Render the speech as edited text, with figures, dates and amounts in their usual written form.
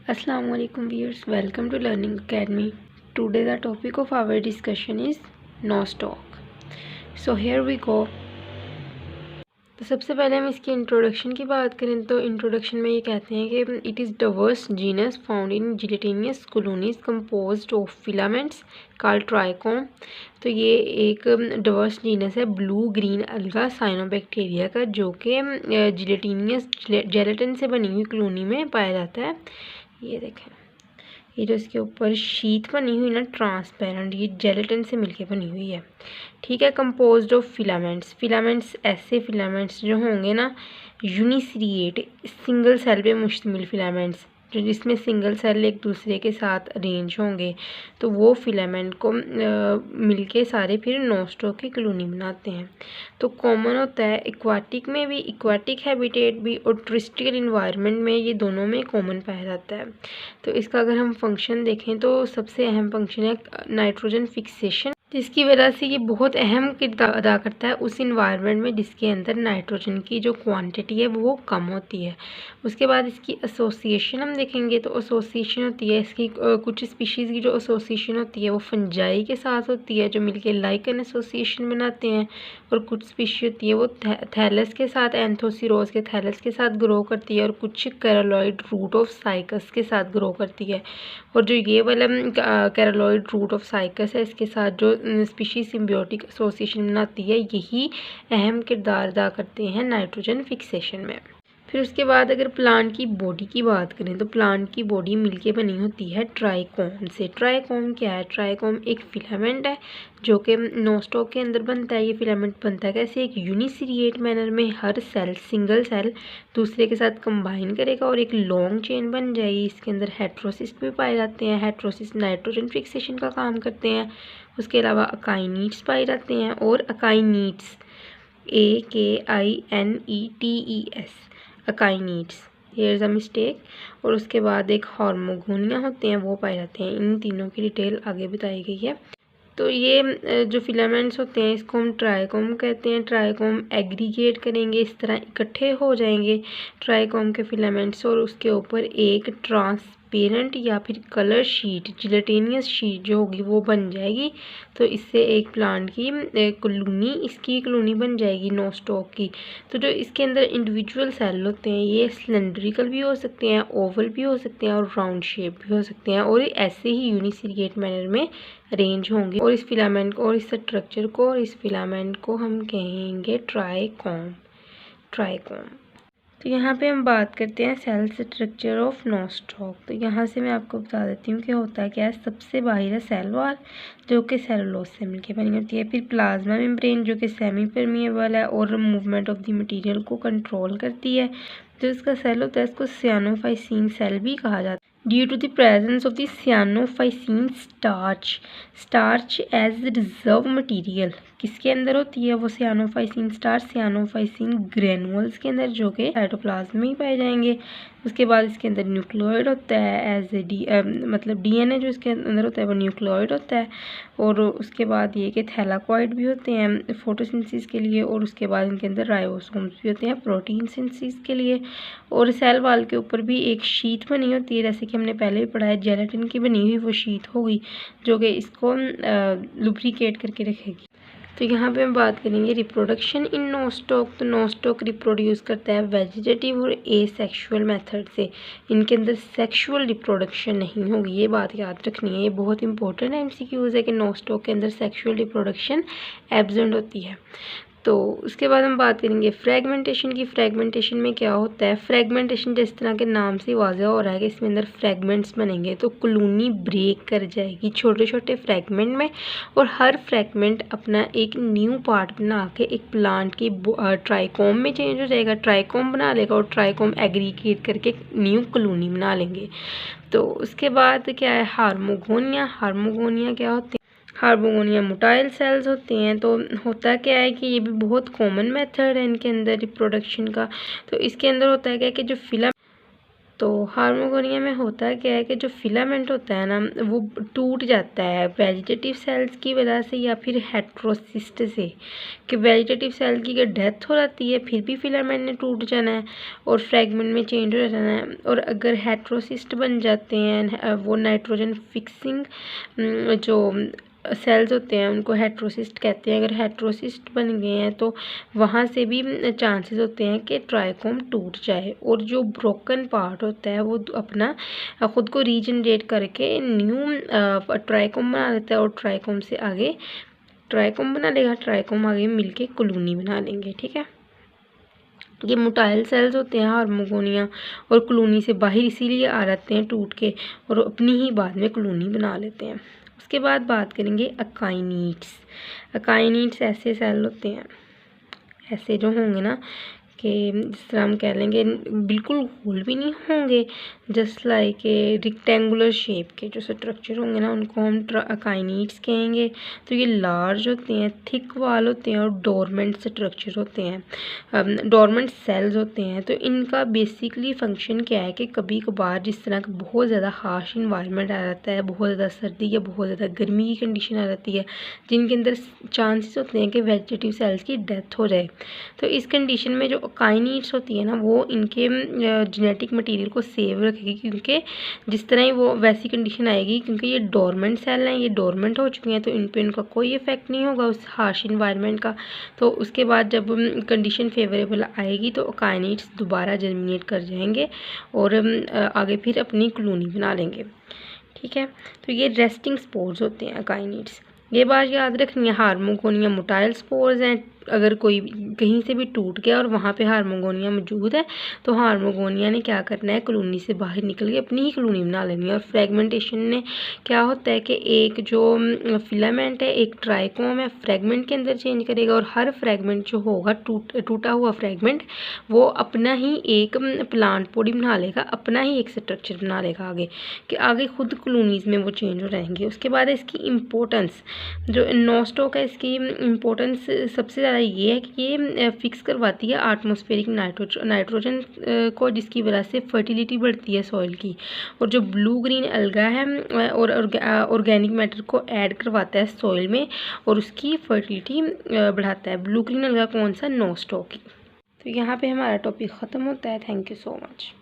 Assalamu alaikum viewers, welcome to Learning Academy. Today the topic of our discussion is nostoc. So here we go. तो सबसे पहले हम इसकी introduction की बात करें तो इंट्रोडक्शन में ये कहते हैं कि it is diverse genus found in gelatinous colonies composed of filaments called trichome. तो ये एक डाइवर्स जीनस है ब्लू ग्रीन अलगा साइनोबैक्टीरिया का, जो कि जिलेटिनियस जेलेटिन से बनी हुई कॉलोनी में पाया जाता है। ये देखें, ये जो इसके ऊपर शीट बनी हुई ना ट्रांसपेरेंट, ये जेलेटिन से मिलके बनी हुई है। ठीक है, कंपोज्ड ऑफ फिलामेंट्स। फिलामेंट्स ऐसे फिलामेंट्स जो होंगे ना यूनिसिरिएट सिंगल सेल पे मुश्तमिल फिलामेंट्स, जो जिसमें सिंगल सेल एक दूसरे के साथ अरेंज होंगे, तो वो फिलामेंट को मिलके सारे फिर नोस्टॉक की कॉलोनी बनाते हैं। तो कॉमन होता है एक्वाटिक में भी, एक्वाटिक हैबिटेट भी, और टेरेस्ट्रियल इन्वायरमेंट में, ये दोनों में कॉमन पाया जाता है। तो इसका अगर हम फंक्शन देखें तो सबसे अहम फंक्शन है नाइट्रोजन फिक्सेशन, जिसकी वजह से ये बहुत अहम किरदार अदा करता है उस इन्वायरमेंट में जिसके अंदर नाइट्रोजन की जो क्वांटिटी है वो कम होती है। उसके बाद इसकी एसोसिएशन हम देखेंगे तो एसोसिएशन होती है इसकी कुछ स्पीशीज़ की जो एसोसिएशन होती है वो फंजाई के साथ होती है, जो मिलके लाइकन एसोसिएशन बनाते हैं। और कुछ स्पीशी होती है वो थैलस के साथ, एंथोसिरोज के थैलस के साथ ग्रो करती है, और कुछ कैरोलॉइड रूट ऑफ साइकस के साथ ग्रो करती है। और जो ये वाला कैरोलॉइड रूट ऑफ साइकस है, इसके साथ जो स्पीशीज सिम्बियोटिक एसोसिएशन बनाती है, यही अहम किरदार अदा करते हैं नाइट्रोजन फिक्सेशन में। फिर उसके बाद अगर प्लांट की बॉडी की बात करें तो प्लांट की बॉडी मिलके बनी होती है ट्राइकोम से। ट्राइकोम क्या है? ट्राइकोम एक फिलामेंट है जो कि नोस्टॉक के अंदर बनता है। ये फिलामेंट बनता है कैसे? एक यूनिसिरिएट मैनर में, हर सेल सिंगल सेल दूसरे के साथ कंबाइन करेगा और एक लॉन्ग चेन बन जाएगी। इसके अंदर हेट्रोसिस भी पाए जाते हैं। हेट्रोसिस नाइट्रोजन फिक्सेशन का काम करते हैं। उसके अलावा अकाइनीट्स पाए जाते हैं, और akinetes AKINETES akinetes, here is a mistake. और उसके बाद एक हार्मोगोनिया होते हैं, वो पाए जाते हैं। इन तीनों की डिटेल आगे बताई गई है। तो ये जो फिलामेंट्स होते हैं इसको हम ट्राइकोम कहते हैं। ट्राइकोम एग्रीगेट करेंगे, इस तरह इकट्ठे हो जाएंगे ट्राइकोम के फिलामेंट्स, और उसके ऊपर एक ट्रांसपेरेंट या फिर कलर शीट, जिलेटिनियस शीट जो होगी वो बन जाएगी। तो इससे एक प्लांट की कॉलोनी, इसकी कॉलोनी बन जाएगी नोस्टॉक की। तो जो इसके अंदर इंडिविजुअल सेल होते हैं ये सिलेंड्रिकल भी हो सकते हैं, ओवल भी हो सकते हैं, और राउंड शेप भी हो सकते हैं, और ऐसे ही यूनिसिरिएट मैनर में अरेंज होंगे। और इस फिलामेंट को, और इस स्ट्रक्चर को, और इस फिलामेंट को हम कहेंगे ट्राइकोम। ट्राइकोम। तो यहाँ पे हम बात करते हैं सेल स्ट्रक्चर ऑफ नोस्टॉक। तो यहाँ से मैं आपको बता देती हूँ कि होता क्या है। सबसे बाहर है सेल वॉल जो कि सेलुलोज से मिलकर बनी होती है। फिर प्लाज्मा मेम्ब्रेन जो कि सेमी परमिएबल है और मूवमेंट ऑफ द मटेरियल को कंट्रोल करती है। जो इसका सेल होता है इसको सियानोफाइसीन सेल भी कहा जाता है, due to the presence of the cyanophycin starch as reserve material. किसके अंदर होती है वो सियानोफाइसीन स्टार्च? सियानोफाइसीन ग्रेनुअल्स के अंदर, जो कि साइटोप्लाज्म में ही पाए जाएंगे। उसके बाद इसके अंदर न्यूक्लियोइड होता है एज ए मतलब DNA जो इसके अंदर होता है वो न्यूक्लियोइड होता है। और उसके बाद ये कि थैलाकॉइड भी होते हैं फोटोसिंथेसिस के लिए, और उसके बाद इनके अंदर राइबोसोम्स भी होते हैं प्रोटीन सिंथेसिस के लिए। और सेल वॉल के ऊपर भी एक शीट बनी होती है, जैसे कि हमने पहले भी पढ़ा है, जेलेटिन की बनी हुई वो शीट होगी जो कि इसको लुब्रिकेट करके रखेगी। तो यहाँ पे हम बात करेंगे रिप्रोडक्शन इन नोस्टॉक। तो नोस्टॉक रिप्रोड्यूस करता है वेजिटेटिव और एसेक्सुअल मेथड से। इनके अंदर सेक्सुअल रिप्रोडक्शन नहीं होगी, ये बात याद रखनी है। ये बहुत इंपॉर्टेंट MCQs है कि नोस्टॉक के अंदर सेक्सुअल रिप्रोडक्शन एब्सेंट होती है। तो उसके बाद हम बात करेंगे फ्रेगमेंटेशन की। फ्रेगमेंटेशन में क्या होता है? फ्रेगमेंटेशन जिस तरह के नाम से वाज़ह हो रहा है कि इसमें अंदर फ्रेगमेंट्स बनेंगे, तो कॉलोनी ब्रेक कर जाएगी छोटे छोटे फ्रेगमेंट में, और हर फ्रेगमेंट अपना एक न्यू पार्ट बना के एक प्लांट की ट्राइकोम में चेंज हो जाएगा, ट्राइकोम बना लेगा, और ट्राइकोम एग्रीगेट करके एक न्यू कॉलोनी बना लेंगे। तो उसके बाद क्या है? हार्मोगोनिया। हार्मोगोनिया क्या होते हैं? हार्मोगोनिया मोटाइल सेल्स होते हैं। तो होता क्या है कि ये भी बहुत कॉमन मेथड है इनके अंदर रिप्रोडक्शन का। तो इसके अंदर होता है क्या कि जो तो हार्मोगोनिया में होता क्या है कि जो फिलामेंट होता है ना वो टूट जाता है वेजिटेटिव सेल्स की वजह से या फिर हेट्रोसिस्ट से, कि वेजिटेटिव सेल की अगर डेथ हो जाती है फिर भी फिलामेंट ने टूट जाना है और फ्रेगमेंट में चेंज हो जाना है। और अगर हेट्रोसिस्ट बन जाते हैं वो नाइट्रोजन फिक्सिंग जो सेल्स होते हैं उनको हेट्रोसिस्ट कहते हैं। अगर हेट्रोसिस्ट बन गए हैं तो वहाँ से भी चांसेस होते हैं कि ट्राइकोम टूट जाए और जो ब्रोकन पार्ट होता है वो अपना ख़ुद को रीजनरेट करके न्यू ट्राइकोम बना लेता है और ट्राइकोम से आगे ट्राइकोम बना लेगा, ट्राइकोम आगे मिलके कॉलोनी बना लेंगे। ठीक है, ये मोटाइल सेल्स होते हैं हार्मोगोनिया और कॉलोनी से बाहर इसीलिए आ जाते हैं टूट के और अपनी ही बाद में कॉलोनी बना लेते हैं। उसके बाद बात करेंगे अकाइनीड्स। अकाइनीड्स ऐसे सेल होते हैं, ऐसे जो होंगे ना कि जिस तरह हम कह लेंगे बिल्कुल होल भी नहीं होंगे, just like a rectangular shape के जो स्ट्रक्चर होंगे ना उनको हम अकाइनीड्स कहेंगे। तो ये लार्ज होते हैं, थिक वाल होते हैं और डोरमेंट स्ट्रक्चर होते हैं, डोरमेंट सेल्स होते हैं। तो इनका बेसिकली फंक्शन क्या है कि कभी कभार जिस तरह का बहुत ज़्यादा हार्श इन्वायरमेंट आ जाता है, बहुत ज़्यादा सर्दी या बहुत ज़्यादा गर्मी की कंडीशन आ जाती है जिनके अंदर चांसेस होते हैं कि वेजिटेटिव सेल्स की डेथ हो जाए, तो इस कंडीशन में जो अकाइनीड्स होती है ना वो इनके जेनेटिक मटेरियल को सेव रखेगी, क्योंकि जिस तरह ही वो वैसी कंडीशन आएगी, क्योंकि ये डोरमेंट सेल हैं, ये डोरमेंट हो चुके हैं तो इन पे इनका कोई इफेक्ट नहीं होगा उस हार्श इन्वायरमेंट का। तो उसके बाद जब कंडीशन फेवरेबल आएगी तो अकाइनीड्स दोबारा जर्मिनेट कर जाएंगे और आगे फिर अपनी कॉलोनी बना लेंगे। ठीक है, तो ये रेस्टिंग स्पोर्स होते हैं अकाइनीड्स। ये बात याद रखनी है, हार्मोगोनिया मोटाइल स्पोर्स हैं। अगर कोई कहीं से भी टूट गया और वहाँ पे हार्मोगोनिया मौजूद है तो हार्मोगोनिया ने क्या करना है, कॉलोनी से बाहर निकल के अपनी ही कॉलोनी बना लेनी है। और फ्रेगमेंटेशन ने क्या होता है कि एक जो फिलामेंट है, एक ट्राइकोम है, फ्रेगमेंट के अंदर चेंज करेगा और हर फ्रेगमेंट जो होगा टूटा हुआ फ्रेगमेंट वो अपना ही एक प्लांट बॉडी बना लेगा, अपना ही एक स्ट्रक्चर बना लेगा आगे, कि आगे खुद कॉलोनीज़ में वो चेंज हो जाएंगे। उसके बाद इसकी इम्पोर्टेंस, जो नोस्टॉक है इसकी इम्पोर्टेंस सबसे ज़्यादा ये है कि ये फिक्स करवाती है एटमॉस्फेरिक नाइट्रोजन को, जिसकी वजह से फर्टिलिटी बढ़ती है सॉइल की। और जो ब्लू ग्रीन अलगा है और ऑर्गेनिक मैटर को ऐड करवाता है सॉइल में और उसकी फर्टिलिटी बढ़ाता है। ब्लू ग्रीन अलगा कौन सा, नोस्टॉक की। तो यहाँ पे हमारा टॉपिक ख़त्म होता है। Thank you so much.